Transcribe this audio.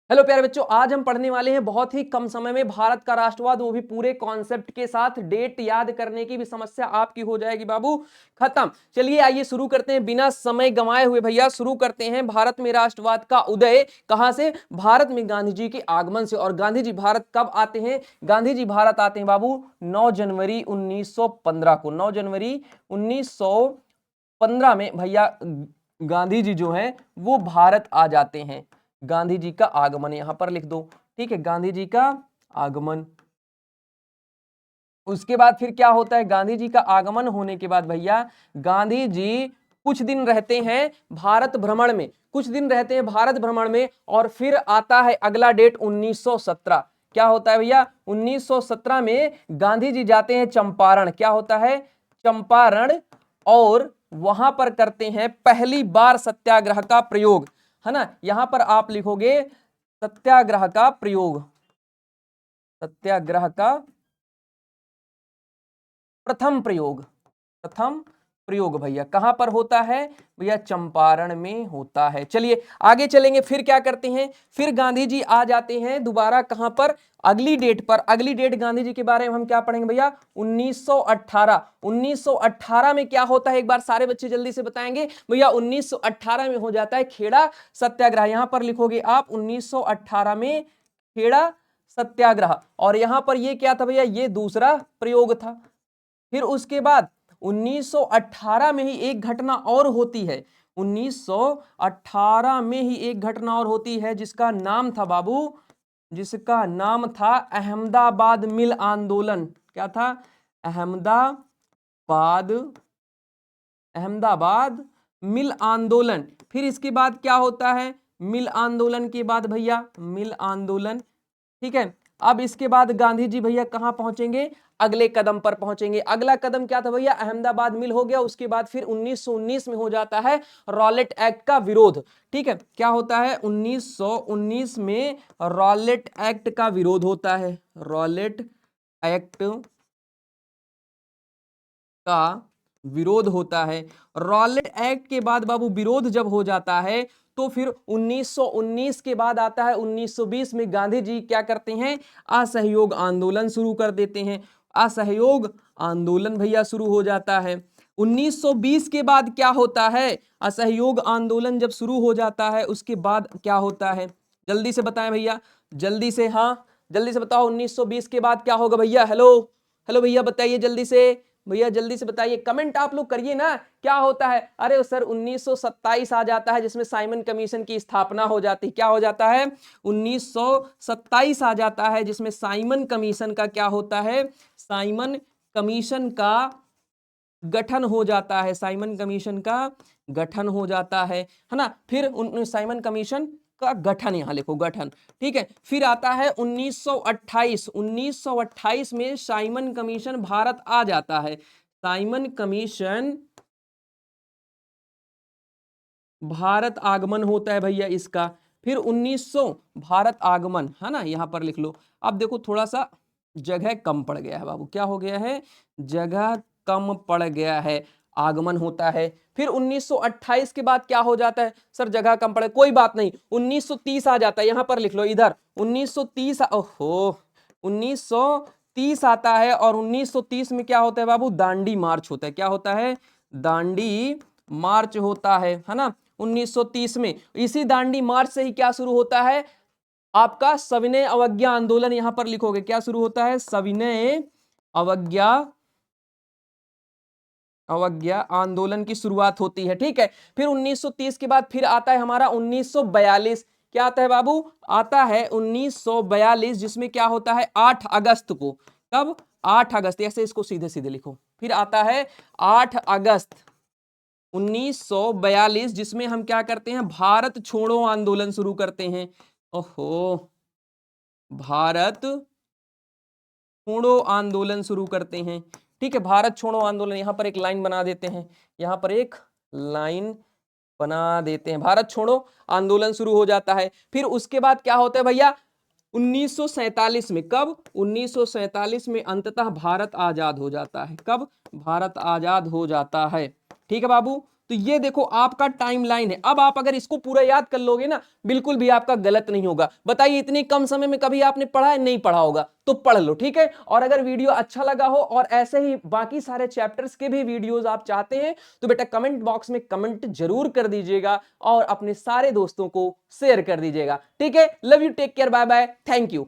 Hello प्यारे बच्चों, आज हम पढ़ने वाले हैं बहुत ही कम समय में भारत का राष्ट्रवाद, वो भी पूरे कॉन्सेप्ट के साथ। डेट याद करने की भी समस्या आपकी हो जाएगी बाबू खत्म। चलिए आइए शुरू करते हैं बिना समय गंवाए हुए भैया। शुरू करते हैं भारत में राष्ट्रवाद का उदय कहां से? भारत में गांधी जी के आगमन से। और गांधी जी भारत कब आते हैं? गांधी जी भारत आते हैं बाबू 9 जनवरी 1915 को। 9 जनवरी 1915 में भैया गांधी जी जो हैं वो भारत आ जाते हैं। गांधी जी का आगमन यहां पर लिख दो, ठीक है, गांधी जी का आगमन। उसके बाद फिर क्या होता है? गांधी जी का आगमन होने के बाद भैया गांधी जी कुछ दिन रहते हैं भारत भ्रमण में, कुछ दिन रहते हैं भारत भ्रमण में, और फिर आता है अगला डेट 1917। क्या होता है भैया? 1917 में गांधी जी जाते हैं चंपारण। क्या होता है? चंपारण। और वहां पर करते हैं पहली बार सत्याग्रह का प्रयोग, है ना। यहां पर आप लिखोगे सत्याग्रह का प्रयोग, सत्याग्रह का प्रथम प्रयोग, प्रथम प्रयोग भैया कहां पर होता है? भैया चंपारण में होता है। चलिए आगे चलेंगे, फिर क्या करते हैं? फिर गांधी जी आ जाते हैं दोबारा कहां पर? अगली डेट पर। अगली डेट गांधी जी के बारे में हम क्या पढ़ेंगे भैया? 1918। 1918 में क्या होता है? एक बार सारे बच्चे जल्दी से बताएंगे भैया। 1918 में हो जाता है खेड़ा सत्याग्रह। यहां पर लिखोगे आप 1918 में खेड़ा सत्याग्रह। और यहां पर ये क्या था भैया? ये दूसरा प्रयोग था। फिर उसके बाद 1918 में ही एक घटना और होती है। 1918 में ही एक घटना और होती है जिसका नाम था बाबू, जिसका नाम था अहमदाबाद मिल आंदोलन। क्या था? अहमदाबाद, अहमदाबाद मिल आंदोलन। फिर इसके बाद क्या होता है? मिल आंदोलन के बाद भैया, मिल आंदोलन, ठीक है। अब इसके बाद गांधी जी भैया कहां पहुंचेंगे? अगले कदम पर पहुंचेंगे। अगला कदम क्या था भैया? अहमदाबाद मिल हो गया। उसके बाद फिर 1919 में हो जाता है रॉलेट एक्ट का विरोध, ठीक है। क्या होता है? 1919 में रॉलेट एक्ट का विरोध होता है। रॉलेट एक्ट का विरोध होता है। रॉलेट एक्ट के बाद बाबू विरोध जब हो जाता है तो फिर 1919 के बाद आता है 1920 में गांधी जी क्या करते हैं? असहयोग आंदोलन शुरू कर देते हैं। असहयोग आंदोलन भैया शुरू हो जाता है। 1920 के बाद क्या होता है? असहयोग आंदोलन जब शुरू हो जाता है उसके बाद क्या होता है? जल्दी से बताएं भैया, जल्दी से। हाँ जल्दी से बताओ, 1920 के बाद क्या होगा भैया? हेलो हेलो भैया बताइए जल्दी से, भैया जल्दी से बताइए, कमेंट आप लोग करिए ना। क्या होता है? अरे सर 1927 आ जाता है जिसमें साइमन कमीशन की स्थापना हो जाती है। क्या हो जाता है? 1927 आ जाता है जिसमें साइमन कमीशन का क्या होता है? साइमन कमीशन का गठन हो जाता है। साइमन कमीशन का गठन हो जाता है ना। फिर साइमन कमीशन का गठन, यहां लिखो गठन, ठीक है। फिर आता है 1928। 1928 में साइमन कमीशन भारत आ जाता है। साइमन कमीशन भारत आगमन होता है भैया इसका। फिर 1900 भारत आगमन, है ना, यहां पर लिख लो। अब देखो थोड़ा सा जगह कम पड़ गया है बाबू। क्या हो गया है? जगह कम पड़ गया है। आगमन होता है। फिर 1928 के बाद क्या हो जाता है? सर जगह कम पड़े, कोई बात नहीं, 1930 आ जाता है। यहां पर लिख लो इधर 1930। ओहो, 1930 आता है। और 1930 में क्या होता है बाबू? दांडी मार्च होता है। क्या होता है? दांडी मार्च होता है ना। 1930 में इसी दांडी मार्च से ही क्या शुरू होता है? आपका सविनय अवज्ञा आंदोलन। यहां पर लिखोगे क्या शुरू होता है? सविनय अवज्ञा, अवज्ञा आंदोलन की शुरुआत होती है, ठीक है। फिर 1930 के बाद फिर आता है हमारा 1942। क्या आता है बाबू? आता है 1942 जिसमें क्या होता है? 8 अगस्त को। कब? 8 अगस्त, ऐसे इसको सीधे सीधे लिखो। फिर आता है 8 अगस्त 1942 जिसमें हम क्या करते हैं? भारत छोड़ो आंदोलन शुरू करते हैं। ओहो, भारत छोड़ो आंदोलन शुरू करते हैं, ठीक है। भारत छोड़ो आंदोलन, यहां पर एक लाइन बना देते हैं, यहां पर एक लाइन बना देते हैं। भारत छोड़ो आंदोलन शुरू हो जाता है। फिर उसके बाद क्या होता है भैया? 1947 में। कब? 1947 में अंततः भारत आजाद हो जाता है। कब? भारत आजाद हो जाता है, ठीक है बाबू। तो ये देखो आपका टाइमलाइन है। अब आप अगर इसको पूरा याद कर लोगे ना, बिल्कुल भी आपका गलत नहीं होगा। बताइए इतने कम समय में कभी आपने पढ़ा है? नहीं पढ़ा होगा, तो पढ़ लो, ठीक है। और अगर वीडियो अच्छा लगा हो और ऐसे ही बाकी सारे चैप्टर्स के भी वीडियोस आप चाहते हैं तो बेटा कमेंट बॉक्स में कमेंट जरूर कर दीजिएगा और अपने सारे दोस्तों को शेयर कर दीजिएगा, ठीक है। Love you, take care, bye bye, thank you.